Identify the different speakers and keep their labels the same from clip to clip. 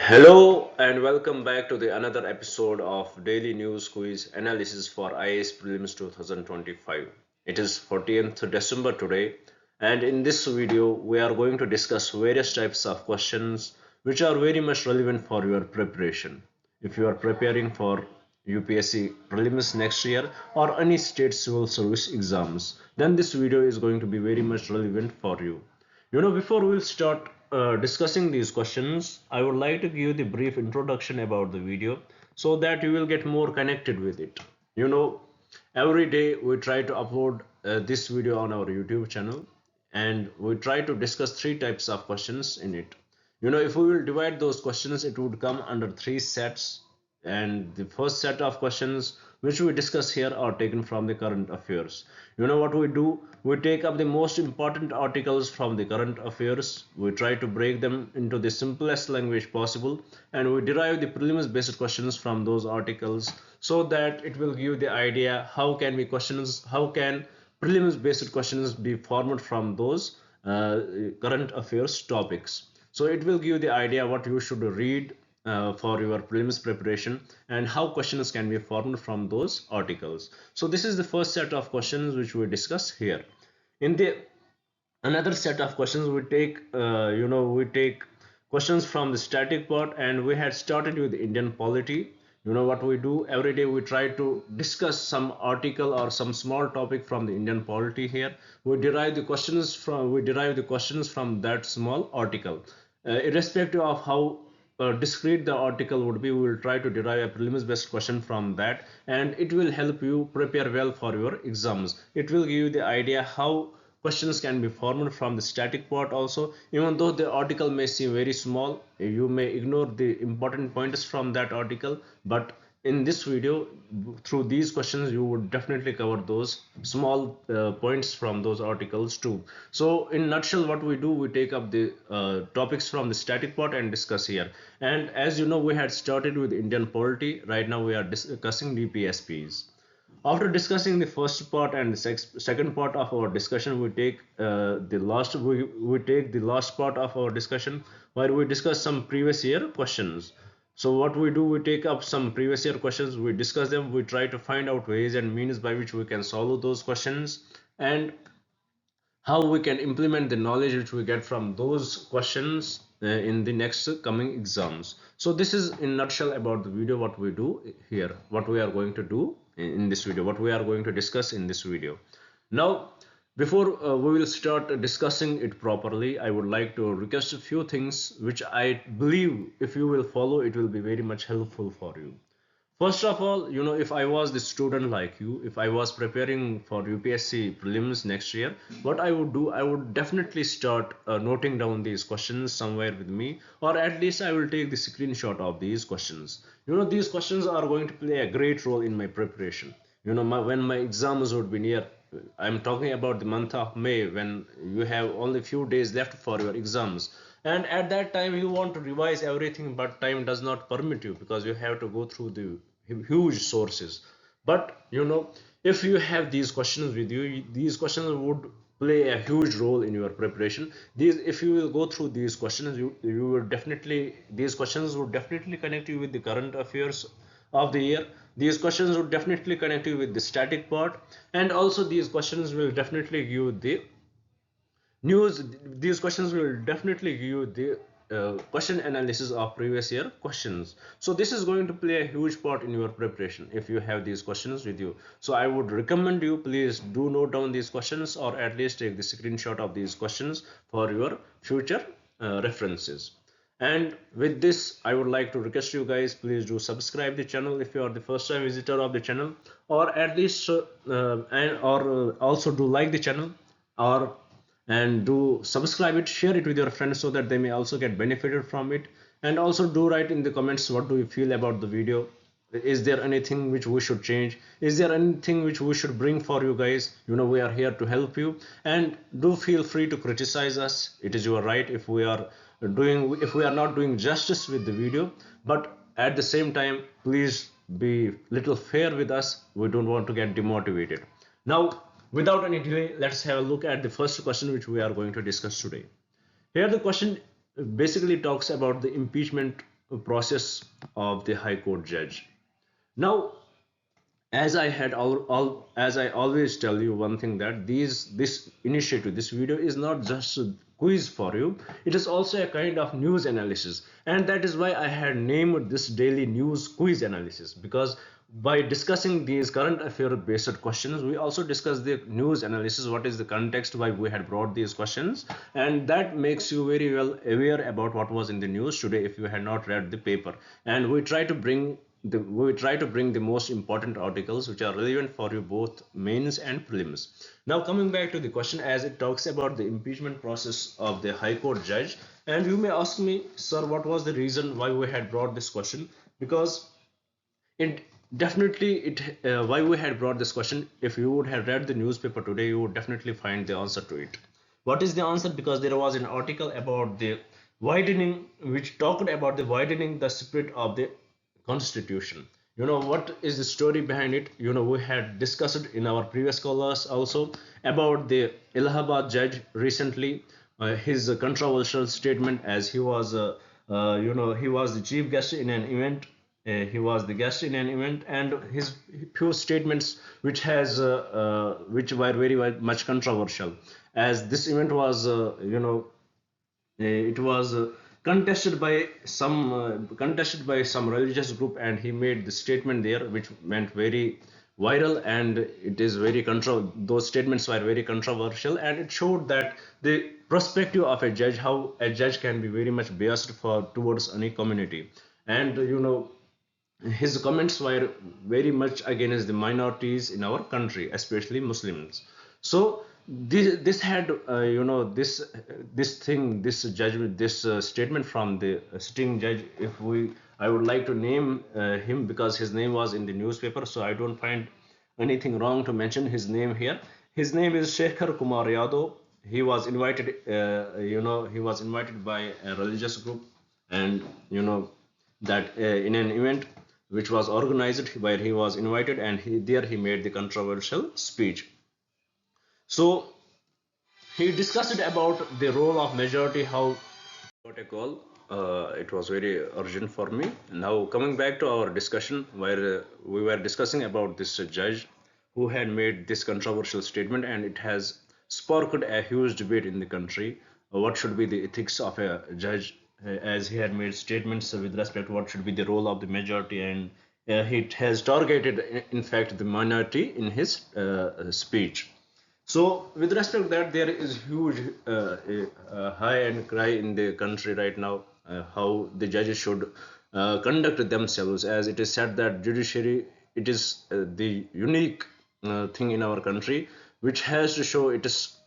Speaker 1: Hello and welcome back to the another episode of Daily News Quiz Analysis for IAS Prelims 2025. It is 14th December today, and in this video we are going to discuss various types of questions which are very much relevant for your preparation. If you are preparing for UPSC prelims next year or any state civil service exams, then this video is going to be very much relevant for you. Before we'll start discussing these questions, I would like to give you the brief introduction about the video so that you will get more connected with it. You know, every day we try to upload this video on our YouTube channel and we try to discuss three types of questions in it. If we will divide those questions, it would come under three sets, and the first set of questions which we discuss here are taken from the current affairs. What we do, we take up the most important articles from the current affairs, we try to break them into the simplest language possible, and we derive the prelims based questions from those articles so that it will give the idea how can prelims based questions be formed from those current affairs topics. So it will give the idea what you should read for your prelims preparation and how questions can be formed from those articles. So this is the first set of questions which we discuss here. In the another set of questions we take questions from the static part, and we had started with Indian polity. What we do every day, we try to discuss some article or some small topic from the Indian polity. Here we derive the questions from that small article. Irrespective of how discrete the article would be, we will try to derive a prelims based question from that, and it will help you prepare well for your exams. It will give you the idea how questions can be formed from the static part also. Even though the article may seem very small, you may ignore the important pointers from that article, but in this video, through these questions, you would definitely cover those small points from those articles too. So in nutshell, what we do, we take up the topics from the static part and discuss here. And as you know, we had started with Indian polity. Right now we are discussing DPSPs. After discussing the first part and the second part of our discussion, we take the last part of our discussion where we discuss some previous year questions. So what we do, we take up some previous year questions, we discuss them, we try to find out ways and means by which we can solve those questions, and how we can implement the knowledge which we get from those questions in the next coming exams. So this is in nutshell about the video, what we do here, what we are going to do in this video, what we are going to discuss in this video. Now, before we will start discussing it properly, I would like to request a few things which I believe if you will follow, it will be very much helpful for you. First of all, if I was the student like you, if I was preparing for UPSC prelims next year, what I would do, I would definitely start noting down these questions somewhere with me, or at least I will take the screenshot of these questions. These questions are going to play a great role in my preparation. When my exams would be near, I'm talking about the month of May, when you have only few days left for your exams, and at that time you want to revise everything, but time does not permit you because you have to go through the huge sources. But if you have these questions with you, these questions would play a huge role in your preparation. These If you will go through these questions, you will definitely, these questions would definitely connect you with the current affairs of the year. These questions would definitely connect you with the static part, and also these questions will definitely give you the news. These questions will definitely give you the question analysis of previous year questions. So this is going to play a huge part in your preparation if you have these questions with you. So I would recommend you, please do note down these questions, or at least take the screenshot of these questions for your future references. And with this, I would like to request you guys, please do subscribe the channel if you are the first time visitor of the channel, or at least also do like the channel, or and do subscribe it, share it with your friends so that they may also get benefited from it. And also do write in the comments what do you feel about the video. Is there anything which we should change? Is there anything which we should bring for you guys? We are here to help you, and do feel free to criticize us. It is your right if we are not doing justice with the video, but at the same time, please be little fair with us. We don't want to get demotivated. Now, without any delay, let's have a look at the first question which we are going to discuss today. Here the question basically talks about the impeachment process of the High Court judge. Now, as I had as I always tell you one thing, that this initiative, this video is not just a quiz for you, it is also a kind of news analysis, and that is why I had named this daily news quiz analysis, because by discussing these current affair based questions, we also discuss the news analysis, what is the context why we had brought these questions, and that makes you very well aware about what was in the news today if you had not read the paper. And we try to bring the most important articles which are relevant for you both mains and prelims. Now coming back to the question, as it talks about the impeachment process of the High Court judge, and you may ask me, sir, what was the reason why we had brought this question? Because it definitely it why we had brought this question, if you would have read the newspaper today, you would definitely find the answer to it. What is the answer? Because there was an article about the widening, which talked about the widening the spirit of the constitution. You know what is the story behind it? You know, we had discussed in our previous callers also about the Allahabad judge recently, his controversial statement, as he was he was the chief guest in an event. He was the guest in an event, and his few statements which were very much controversial, as this event was it was contested by some religious group, and he made the statement there which went very viral, and it is very those statements were very controversial, and it showed that the perspective of a judge, how a judge can be very much biased for towards any community. And his comments were very much against the minorities in our country, especially Muslims. So this had this judgment, this statement from the sitting judge. If we, I would like to name him because his name was in the newspaper, so I don't find anything wrong to mention his name here. His name is Shekhar Kumar Yadav. He was invited, he was invited by a religious group, and that in an event which was organized, where he was invited, and there he made the controversial speech. So he discussed about the role of majority, how got a call. It was very urgent for me. Now coming back to our discussion, where we were discussing about this judge who had made this controversial statement, and it has sparked a huge debate in the country. What should be the ethics of a judge, as he had made statements with respect to what should be the role of the majority, and he has targeted, in fact, the minority in his speech. So, with respect to that, there is huge high and cry in the country right now, how the judges should conduct themselves, as it is said that judiciary, it is the unique thing in our country which has to show its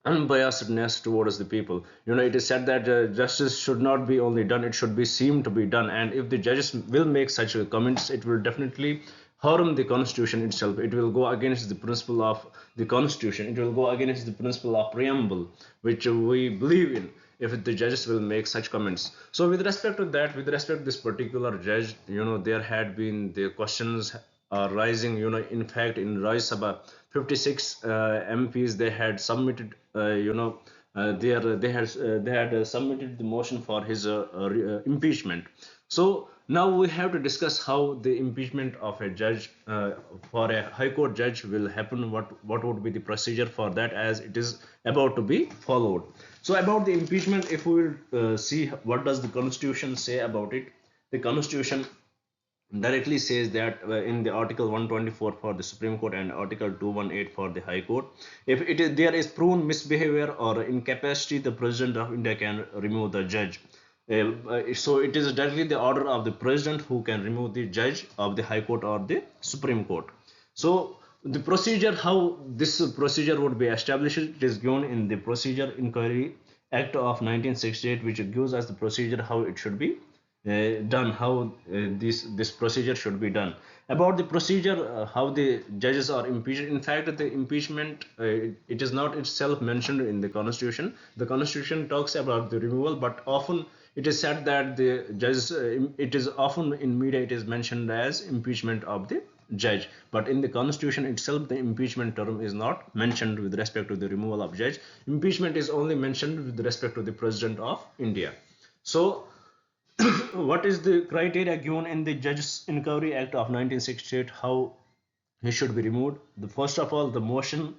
Speaker 1: unbiasedness towards the people. It is said that justice should not be only done, it should be seemed to be done. And if the judges will make such comments, it will definitely harm the constitution itself. It will go against the principle of the constitution. It will go against the principle of preamble, which we believe in, if the judges will make such comments. So with respect to that, with respect to this particular judge, there had been the questions are rising. In fact, in Raj Sabha, 56 MPs, they had submitted they had submitted the motion for his impeachment. So now we have to discuss how the impeachment of a judge, for a high court judge, will happen. What would be the procedure for that, as it is about to be followed. So about the impeachment, if we will see what does the constitution say about it. The constitution directly says that in the article 124 for the Supreme Court and article 218 for the High Court, if there is proven misbehavior or incapacity, the president of India can remove the judge. So it is directly the order of the president who can remove the judge of the High Court or the Supreme Court. So the procedure, how this procedure would be established, it is given in the Procedure Inquiry Act of 1968, which gives us the procedure how it should be done, how this procedure should be done. About the procedure, how the judges are impeached. In fact, the impeachment, it is not itself mentioned in the constitution. The constitution talks about the removal, but often it is said that the judges, it is often in media, it is mentioned as impeachment of the judge, but in the constitution itself, the impeachment term is not mentioned with respect to the removal of judge. Impeachment is only mentioned with respect to the president of India. So What is the criteria given in the Judges Inquiry Act of 1968? How he should be removed? The first of all, the motion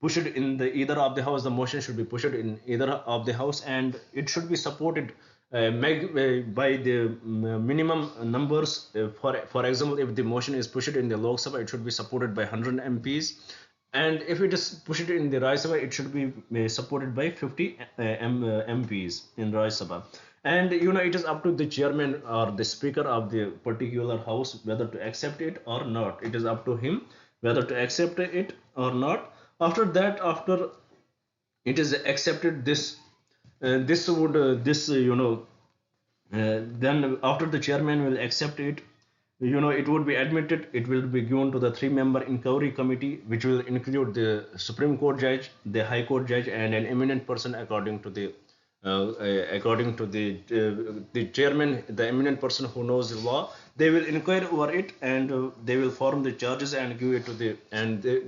Speaker 1: pushed in the either of the house. The motion should be pushed in either of the house, and it should be supported by the minimum numbers. For example, if the motion is pushed in the Lok Sabha, it should be supported by 100 MPs, and if it is pushed in the Rajya Sabha, it should be supported by 50 MPs in Rajya Sabha. And it is up to the chairman or the speaker of the particular house whether to accept it or not. It is up to him whether to accept it or not. After that, after it is accepted, this would this then after the chairman will accept it, it would be admitted. It will be given to the three-member inquiry committee, which will include the Supreme Court judge, the High Court judge, and an eminent person according to the chairman, the eminent person who knows the law. They will inquire over it, and they will form the charges and give it to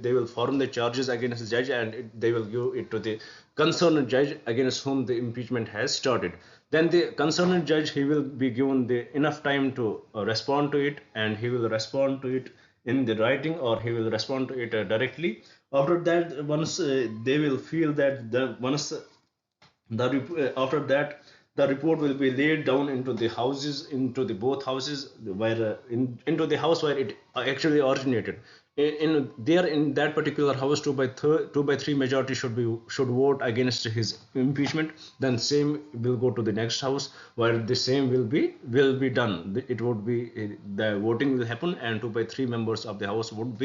Speaker 1: they will form the charges against the judge, and they will give it to the concerned judge against whom the impeachment has started. Then the concerned judge, he will be given the enough time to respond to it, and he will respond to it in the writing, or he will respond to it directly. After that, once they will feel that the once after that, the report will be laid down into the houses, into the both houses, where into the house where it actually originated. In that particular house, 2/3 majority should vote against his impeachment. Then same will go to the next house, where the same will be done. It would be the voting will happen, and 2/3 members of the house would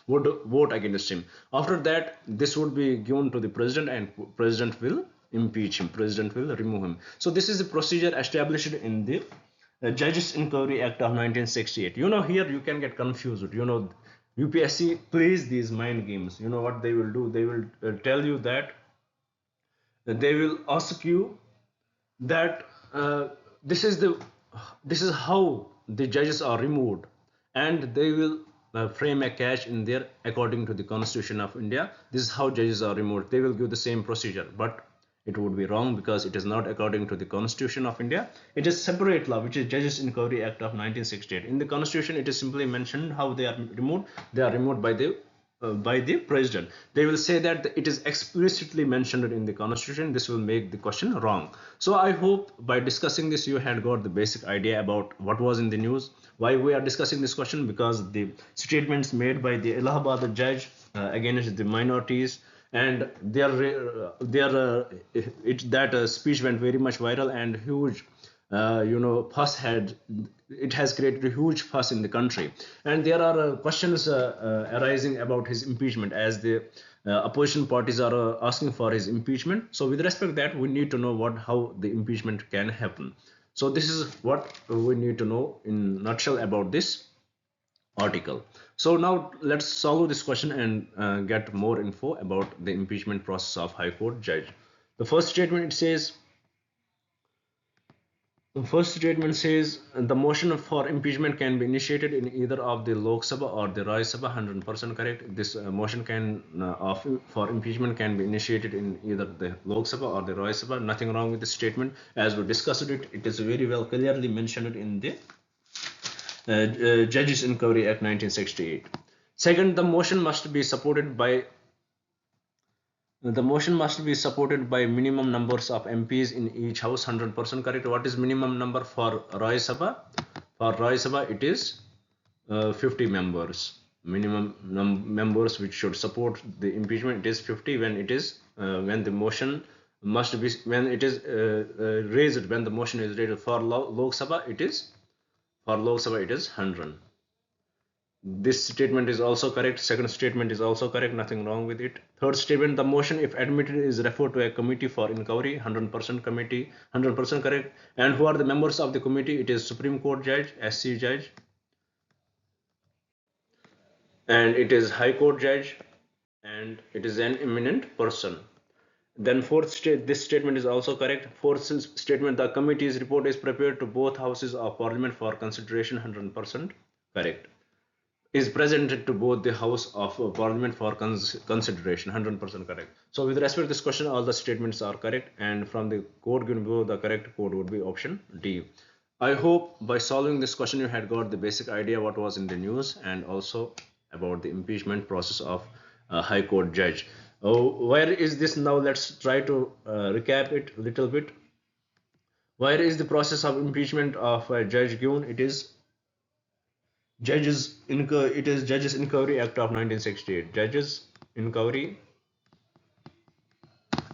Speaker 1: vote against him. After that, this would be given to the president, and president will impeach him. President will remove him. So this is the procedure established in the Judges Inquiry Act of 1968. Here you can get confused. UPSC plays these mind games. What they will do? They will tell you that they will ask you that this is how the judges are removed, and they will frame a catch in there according to the Constitution of India. This is how judges are removed. They will give the same procedure, but it would be wrong, because it is not according to the Constitution of India. It is separate law, which is Judges Inquiry Act of 1968. In the Constitution, it is simply mentioned how they are removed. They are removed by the president. They will say that it is explicitly mentioned in the Constitution. This will make the question wrong. So I hope by discussing this, you had got the basic idea about what was in the news. Why we are discussing this question? Because the statements made by the Allahabad judge against the minorities, and that speech went very much viral, and huge fuss had it has created a huge fuss in the country. And there are questions arising about his impeachment, as the opposition parties are asking for his impeachment. So with respect to that, we need to know how the impeachment can happen. So this is what we need to know in nutshell about this article. So now let's solve this question and get more info about the impeachment process of High Court judge. The first statement, it says, the motion for impeachment can be initiated in either of the Lok Sabha or the Rajya Sabha. 100% correct. This motion for impeachment can be initiated in either the Lok Sabha or the Rajya Sabha. Nothing wrong with this statement. As we discussed it, it is very well clearly mentioned in the Judges Inquiry Act 1968. Second, the motion must be supported by minimum numbers of MPs in each house. 100% correct. What is minimum number for Rajya Sabha? For Rajya Sabha, it is 50 members. Minimum members which should support the impeachment, it is 50. When the motion must be raised, when the motion is raised for Lok Sabha, it is 100. This statement is also correct. Second statement is also correct. Nothing wrong with it. Third statement, the motion, if admitted, is referred to a committee for inquiry. 100% committee. 100% correct. And who are the members of the committee? It is Supreme Court judge, SC judge, and it is High Court judge, and it is an eminent person. Then this statement is also correct. Fourth statement, the committee's report is prepared to both houses of parliament for consideration. 100% correct. Is presented to both the house of parliament for consideration. 100% correct. So with respect to this question, all the statements are correct, and from the code given below, the correct code would be option D. I hope by solving this question you had got the basic idea what was in the news and also about the impeachment process of a High Court judge. Oh, where is this now? Let's try to recap it a little bit. Where is the process of impeachment of Judge Gyun? It is Judges Inquiry Act of 1968. Judges Inquiry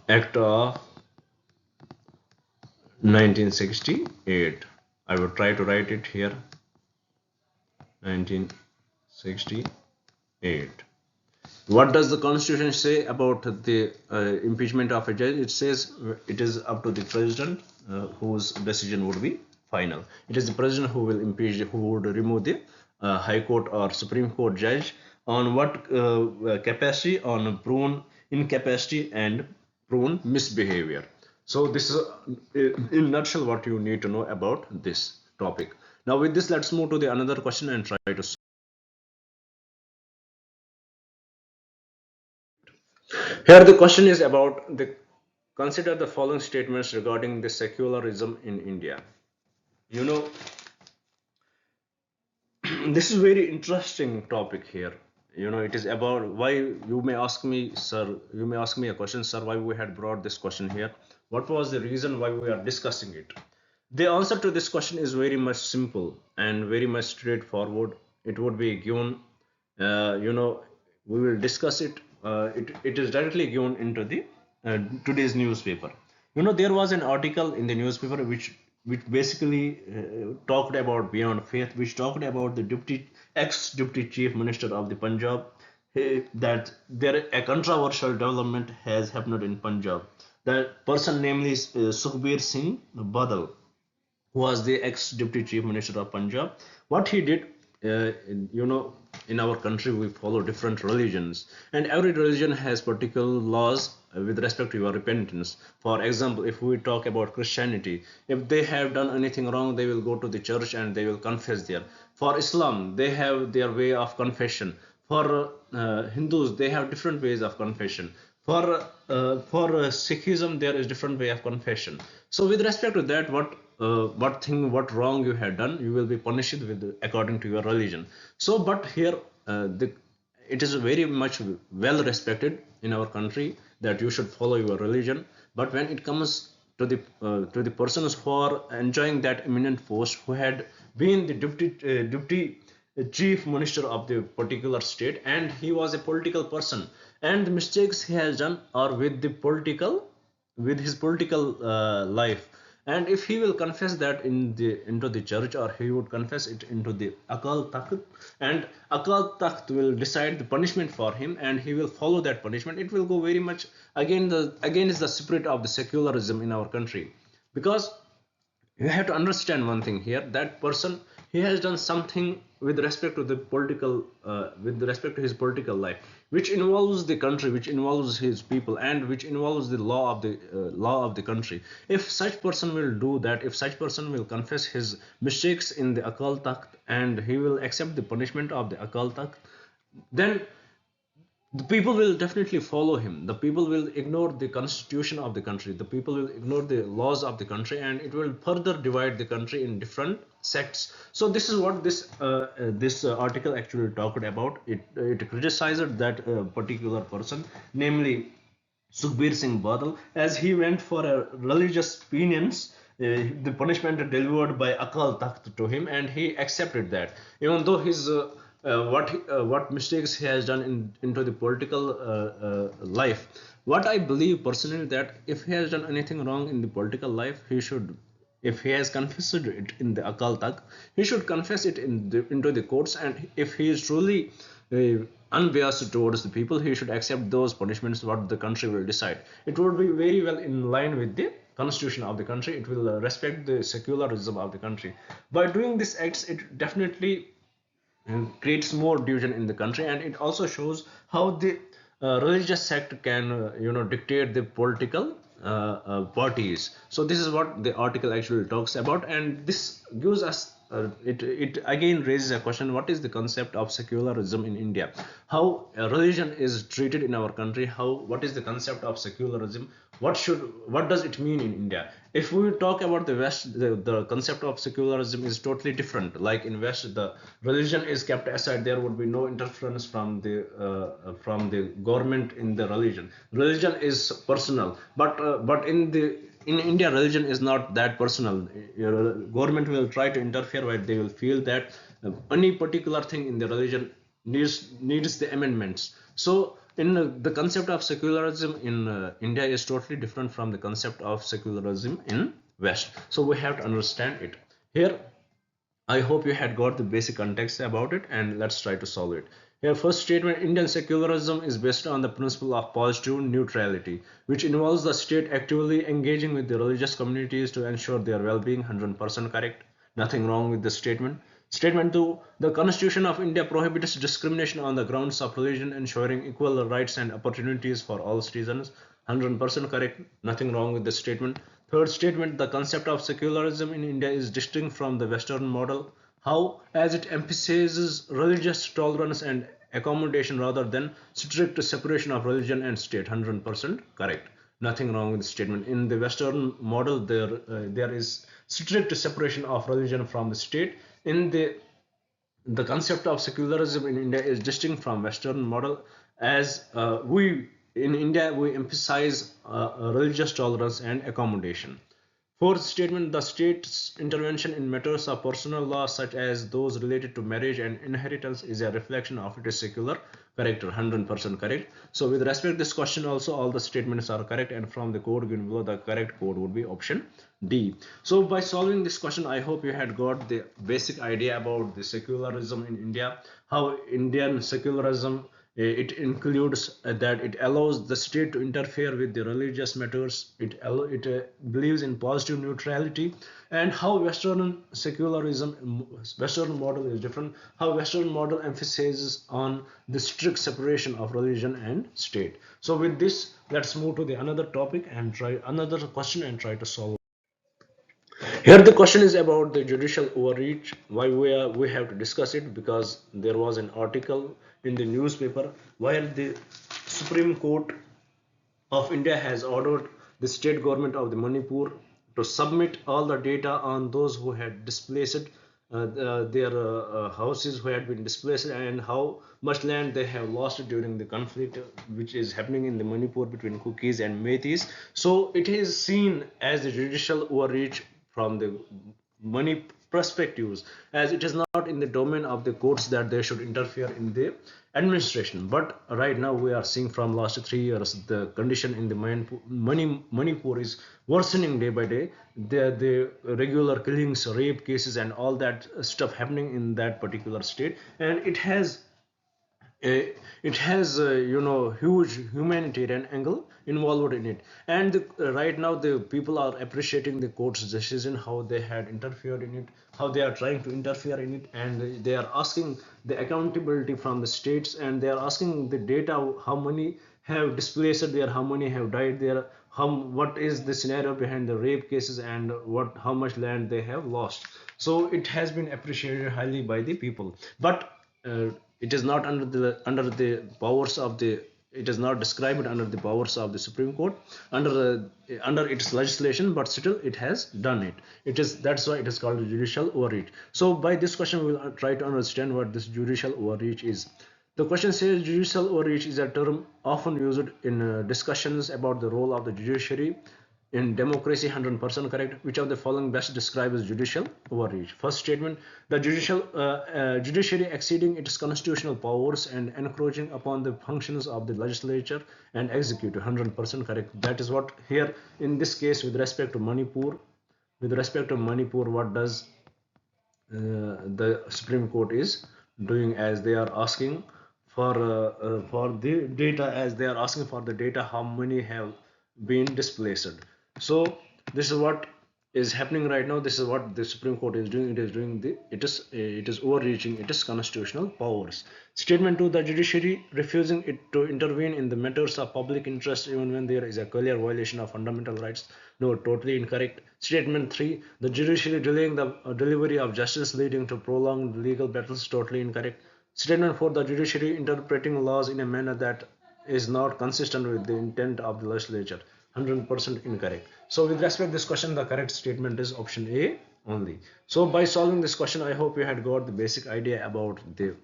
Speaker 1: Act of 1968. I will try to write it here. 1968. What does the constitution say about the impeachment of a judge? It says it is up to the president whose decision would be final. It is the president who will impeach, who would remove the high court or supreme court judge on what capacity, on proven incapacity and proven misbehavior. So this is in a nutshell what you need to know about this topic. Now with this, let's move to the another question and try to. Here the question is about the consider the following statements regarding the secularism in India. You know, this is very interesting topic here. You know, it is about why you may ask me, sir, you may ask me a question, sir, why we had brought this question here. What was the reason why we are discussing it? The answer to this question is very much simple and very much straightforward. It would be given, we will discuss it. It is directly given into the today's newspaper. You know, there was an article in the newspaper which basically talked about beyond faith, which talked about the ex-deputy chief minister of the Punjab, that there a controversial development has happened in Punjab. That person, namely Sukhbir Singh Badal, who was the ex-deputy chief minister of Punjab. What he did, you know, in our country we follow different religions, and every religion has particular laws with respect to your repentance. For example, if we talk about Christianity, if they have done anything wrong, they will go to the church and they will confess there. For Islam, they have their way of confession. For Hindus, they have different ways of confession. For Sikhism, there is different way of confession. So with respect to that, what wrong you had done, you will be punished with according to your religion. So, but here it is very much well respected in our country that you should follow your religion. But when it comes to the persons who are enjoying that eminent post, who had been the deputy chief minister of the particular state, and he was a political person, and the mistakes he has done are with the political, with his political life. And if he will confess that into the church, or he would confess it into the Akal Takht, and Akal Takht will decide the punishment for him, and he will follow that punishment, it will go very much again is the spirit of the secularism in our country. Because you have to understand one thing here, that person, he has done something with respect to the political with respect to his political life, which involves the country, which involves his people, and which involves the law of the country. If such person will do that, if such person will confess his mistakes in the Akal Takht, and he will accept the punishment of the Akal Takht, then the people will definitely follow him. The people will ignore the constitution of the country. The people will ignore the laws of the country, and it will further divide the country in different sects. So this is what this article actually talked about. It criticized that particular person, namely Sukhbir Singh Badal, as he went for a religious penance. The punishment delivered by Akal Takht to him, and he accepted that, even though his what mistakes he has done into the political life. What I believe personally, that if he has done anything wrong in the political life, he should, if he has confessed it in the Akal Takht, he should confess it into the courts. And if he is truly unbiased towards the people, he should accept those punishments what the country will decide. It would be very well in line with the constitution of the country. It will respect the secularism of the country. By doing these acts, it definitely creates more division in the country, and it also shows how the religious sect can dictate the political parties. So this is what the article actually talks about, and this gives us it again raises a question: what is the concept of secularism in India? How religion is treated in our country? How, what is the concept of secularism? what does it mean in India? If we talk about the West, the concept of secularism is totally different. Like in West, the religion is kept aside. There would be no interference from the government in the religion. Religion is personal, but in India, religion is not that personal. Your government will try to interfere where they will feel that any particular thing in the religion needs the amendments. So in the concept of secularism in India is totally different from the concept of secularism in West. So we have to understand it. Here I hope you had got the basic context about it, and let's try to solve it. Here, first statement: Indian secularism is based on the principle of positive neutrality, which involves the state actively engaging with the religious communities to ensure their well being. 100% correct. Nothing wrong with the statement. Statement 2: The Constitution of India prohibits discrimination on the grounds of religion, ensuring equal rights and opportunities for all citizens. 100% correct. Nothing wrong with the statement. Third statement: The concept of secularism in India is distinct from the Western model. How? As it emphasizes religious tolerance and accommodation rather than strict separation of religion and state. 100% correct. Nothing wrong with the statement. In the Western model, there is strict separation of religion from the state. In the concept of secularism in India is distinct from Western model, as we in India we emphasize religious tolerance and accommodation. Fourth statement: The state's intervention in matters of personal law, such as those related to marriage and inheritance, is a reflection of its secular character. 100% correct. So, with respect to this question, also all the statements are correct, and from the code given below, the correct code would be option D. So, by solving this question, I hope you had got the basic idea about the secularism in India, how Indian secularism it includes that it allows the state to interfere with the religious matters. It believes in positive neutrality, and how Western secularism, Western model is different. How Western model emphasizes on the strict separation of religion and state. So with this, let's move to the another topic and try another question and try to solve. Here the question is about the judicial overreach. Why we have to discuss it? Because there was an article in the newspaper where the Supreme Court of India has ordered the state government of the Manipur to submit all the data on those who had displaced their houses, who had been displaced, and how much land they have lost during the conflict which is happening in the Manipur between Kukis and Metis. So it is seen as a judicial overreach from the money perspectives, as it is not in the domain of the courts that they should interfere in the administration. But right now we are seeing from last 3 years the condition in the Manipur is worsening day by day. The regular killings, rape cases, and all that stuff happening in that particular state, and it has huge humanitarian angle involved in it. And right now the people are appreciating the court's decision, how they had interfered in it, how they are trying to interfere in it, and they are asking the accountability from the states, and they are asking the data: how many have displaced there, how many have died there, what is the scenario behind the rape cases, and how much land they have lost. So it has been appreciated highly by the people, but it is not under the powers of the it is not described under the powers of the Supreme Court, under its legislation, but still it has done it. That's why it is called judicial overreach. So by this question we will try to understand what this judicial overreach is. The question says judicial overreach is a term often used in discussions about the role of the judiciary in democracy. 100% correct. Which of the following best describes judicial overreach? First statement: the judiciary exceeding its constitutional powers and encroaching upon the functions of the legislature and executive. 100% correct. That is what here in this case with respect to Manipur. With respect to Manipur, what does the Supreme Court is doing, as they are asking for the data, as they are asking for the data how many have been displaced. So this is what is happening right now. This is what the Supreme Court is doing. It is overreaching its constitutional powers. Statement 2: the judiciary refusing it to intervene in the matters of public interest even when there is a clear violation of fundamental rights. No, totally incorrect. Statement 3: the judiciary delaying the delivery of justice leading to prolonged legal battles. Totally incorrect. Statement 4: the judiciary interpreting laws in a manner that is not consistent with the intent of the legislature. 100% incorrect. So with respect to this question, the correct statement is option A only. So by solving this question, I hope you had got the basic idea about the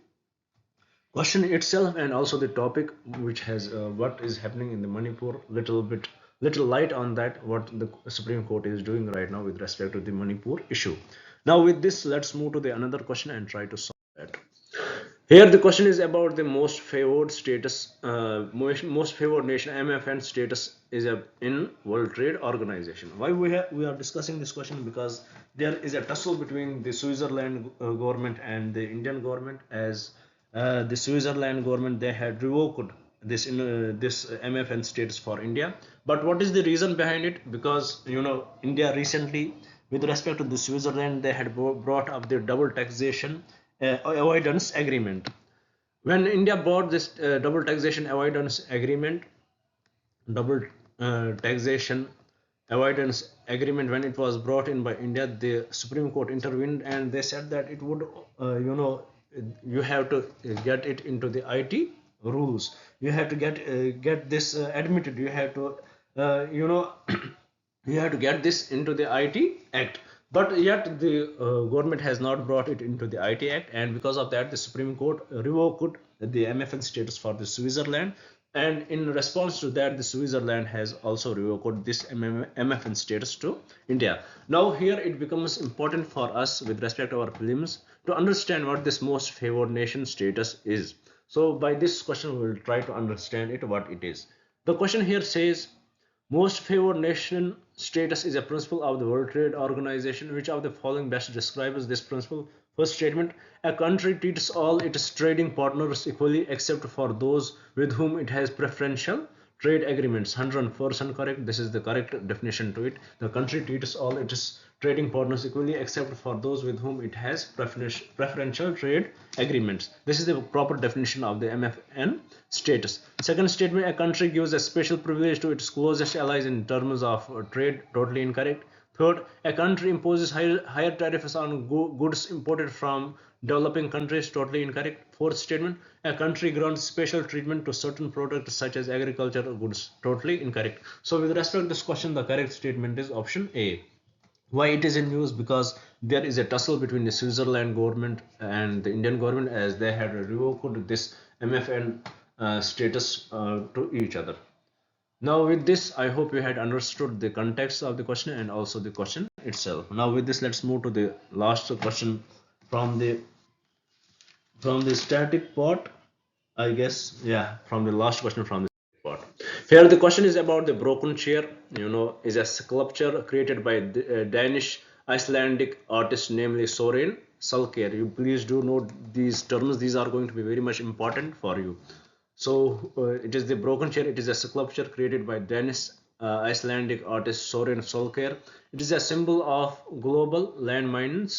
Speaker 1: question itself and also the topic, which has what is happening in the Manipur, little light on that, what the Supreme Court is doing right now with respect to the Manipur issue. Now with this, let's move to the another question and try to solve that. Here the question is about the most favored status, most favored nation MFN status is in World Trade Organization. Why we are discussing this question? Because there is a tussle between the Switzerland government and the Indian government, as the Switzerland government, they had revoked this MFN status for India. But what is the reason behind it? Because India recently, with respect to the Switzerland, they had brought up the double taxation avoidance agreement. When India bought this double taxation avoidance agreement, double taxation avoidance agreement, when it was brought in by India, the Supreme Court intervened and they said that it would, you have to get it into the IT rules. You have to get this admitted. You have to, you have to get this into the IT Act. But yet the government has not brought it into the IT Act, and because of that, the Supreme Court revoked the MFN status for the Switzerland. And in response to that, the Switzerland has also revoked this MFN status to India. Now here it becomes important for us with respect to our prelims to understand what this most favored nation status is. So by this question, we will try to understand it, what it is. The question here says, most favored nation status is a principle of the World Trade Organization. Which of the following best describes this principle? First statement, a country treats all its trading partners equally except for those with whom it has preferential trade agreements. 100% correct. This is the correct definition to it. The country treats all its trading partners equally except for those with whom it has preferential trade agreements. This is the proper definition of the MFN status. Second statement, a country gives a special privilege to its closest allies in terms of trade. Totally incorrect. Third, a country imposes higher tariffs on goods imported from developing countries. Totally incorrect. Fourth statement, a country grants special treatment to certain products such as agricultural goods. Totally incorrect. So with respect to this question, the correct statement is option A. Why it is in news? Because there is a tussle between the Switzerland government and the Indian government, as they had revoked this MFN status to each other. Now with this, I hope you had understood the context of the question and also the question itself. Now with this, let's move to the last question from the static part, I guess. Yeah, from the last question from the part. Here the question is about the broken chair. Is a sculpture created by the Danish Icelandic artist, namely Soren Salker. You please do note these terms. These are going to be very much important for you. So it is the broken chair. It is a sculpture created by Danish Icelandic artist Soren Solskjaer. It is a symbol of global landmine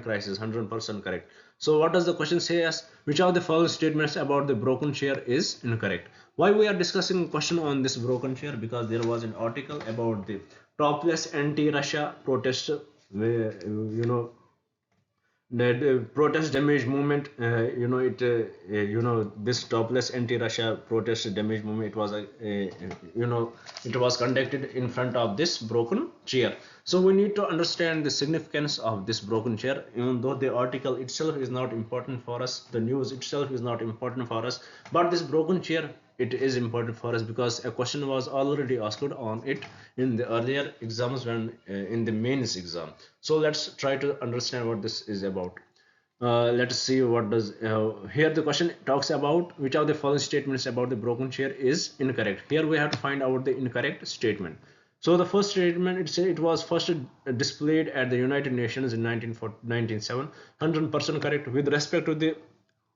Speaker 1: crisis. 100% correct. So what does the question say as? Which of the following statements about the broken chair is incorrect? Why we are discussing a question on this broken chair? Because there was an article about the topless anti-Russia protest, where that protest damage movement, this topless anti-Russia protest damage movement, it was it was conducted in front of this broken chair. So we need to understand the significance of this broken chair. Even though the article itself is not important for us, the news itself is not important for us, but this broken chair, it is important for us, because a question was already asked on it in the earlier exams, when in the mains exam. So let's try to understand what this is about. Let's see what does here the question talks about which of the following statements about the broken chair is incorrect. Here we have to find out the incorrect statement. So the first statement, it says it was first displayed at the United Nations in 1997. 100% correct with respect to the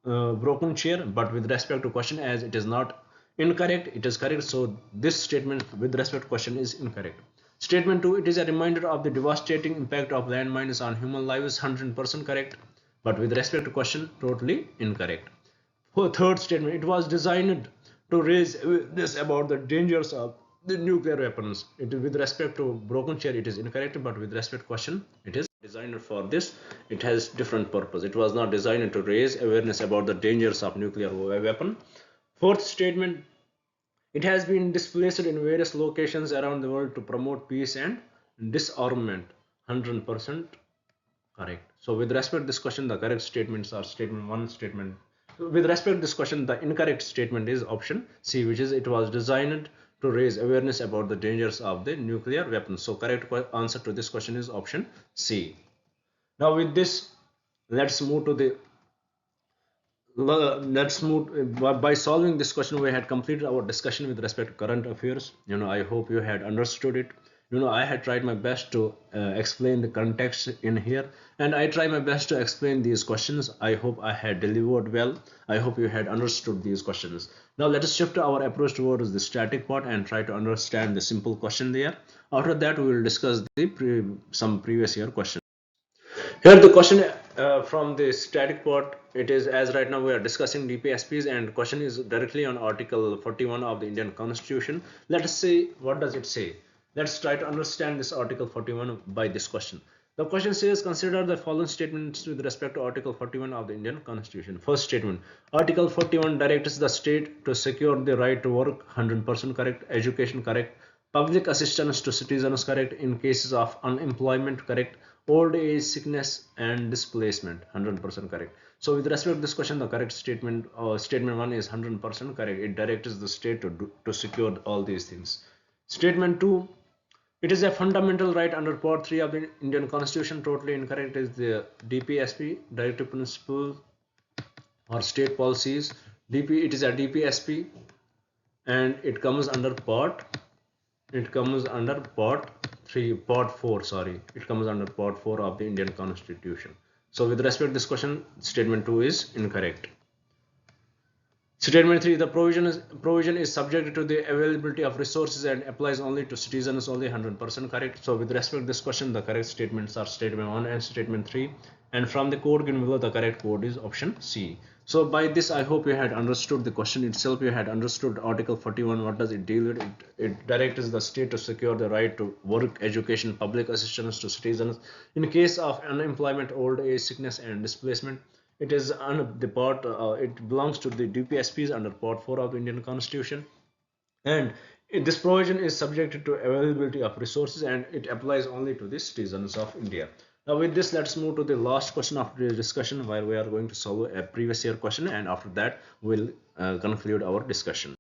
Speaker 1: broken chair, but with respect to question, as it is not incorrect, it is correct. So this statement with respect to question is incorrect. Statement 2, it is a reminder of the devastating impact of landmines on human lives. 100% correct, but with respect to question, totally incorrect. For third statement, it was designed to raise awareness about the dangers of the nuclear weapons. It is with respect to broken chair, it is incorrect, but with respect to question, it is designed for this. It has different purpose. It was not designed to raise awareness about the dangers of nuclear weapon. Fourth statement, It has been displaced in various locations around the world to promote peace and disarmament. 100% correct. So with respect to this question, the correct statements are statement 1, statement. With respect to this question, the incorrect statement is option C, which is it was designed to raise awareness about the dangers of the nuclear weapons. So correct answer to this question is option C. Now with this, let's move to the let's move by solving this question. We had completed our discussion with respect to current affairs. I hope you had understood it. I had tried my best to explain the context in here, and I try my best to explain these questions. I hope I had delivered well. I hope you had understood these questions. Now let us shift our approach towards the static part and try to understand the simple question there. After that, we will discuss some previous year questions. Here the question from the static part, it is, as right now we are discussing DPSPs, and question is directly on Article 41 of the Indian Constitution. Let us see what does it say. Let's try to understand this Article 41 by this question. The question says, consider the following statements with respect to Article 41 of the Indian Constitution. First statement, Article 41 directs the state to secure the right to work, 100% correct, education correct, public assistance to citizens correct, in cases of unemployment correct, old age, sickness and displacement 100% correct. So with respect to this question, the correct statement, statement 1 is 100% correct. It directs the state to secure all these things. Statement 2, it is a fundamental right under part 3 of the Indian Constitution. Totally incorrect is the DPSP, directive principle or state policies. It is a DPSP, and it comes under part 4, sorry, it comes under part 4 of the Indian Constitution. So with respect to this question, statement 2 is incorrect. Statement 3, the provision is subject to the availability of resources and applies only to citizens only, 100% correct. So with respect to this question, the correct statements are statement 1 and statement 3, and from the code given below, the correct code is option C. So by this, I hope you had understood the question itself. You had understood Article 41. What does it deal with? It directs the state to secure the right to work, education, public assistance to citizens in case of unemployment, old age, sickness and displacement. It is on the part, it belongs to the DPSPs under part 4 of the Indian Constitution, and this provision is subjected to availability of resources, and it applies only to the citizens of India. Now with this, let's move to the last question of the discussion, where we are going to solve a previous year question, and after that we'll conclude our discussion.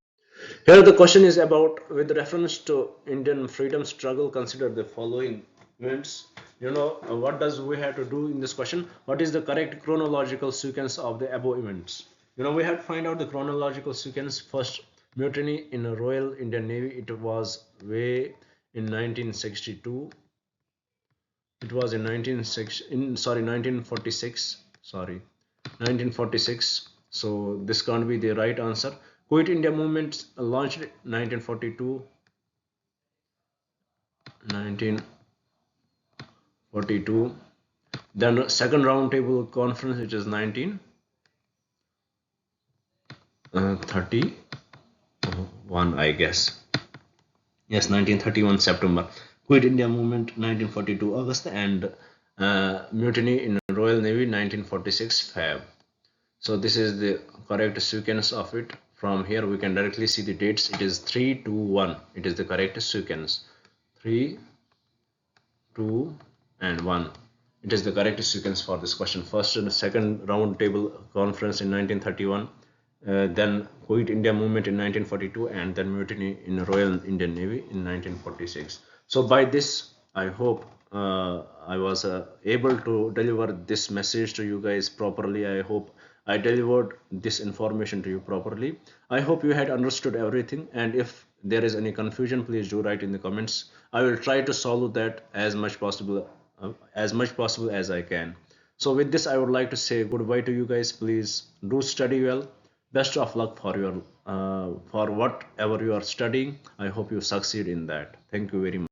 Speaker 1: Here the question is about, with reference to Indian freedom struggle, consider the following events. What does we have to do in this question? What is the correct chronological sequence of the above events? We have to find out the chronological sequence. First, mutiny in the Royal Indian Navy. It was way in 1962. It was in 1946. Sorry, 1946. So this can't be the right answer. Quit India movement launched 1942. 1942. Then second roundtable conference, which is 1931, I guess. Yes, 1931 September. Quit India movement 1942 August, and mutiny in Royal Navy 1946 Feb. So this is the correct sequence of it. From here we can directly see the dates. It is 3, 2, 1. It is the correct sequence. 3, 2 and 1. It is the correct sequence for this question. First and second round table conference in 1931, then Quit India movement in 1942, and then mutiny in Royal Indian Navy in 1946. So by this, I hope I was able to deliver this message to you guys properly. I hope I delivered this information to you properly. I hope you had understood everything, and if there is any confusion, please do write in the comments. I will try to solve that as much possible as I can. So with this, I would like to say goodbye to you guys. Please do study well. Best of luck for your for whatever you are studying. I hope you succeed in that. Thank you very much.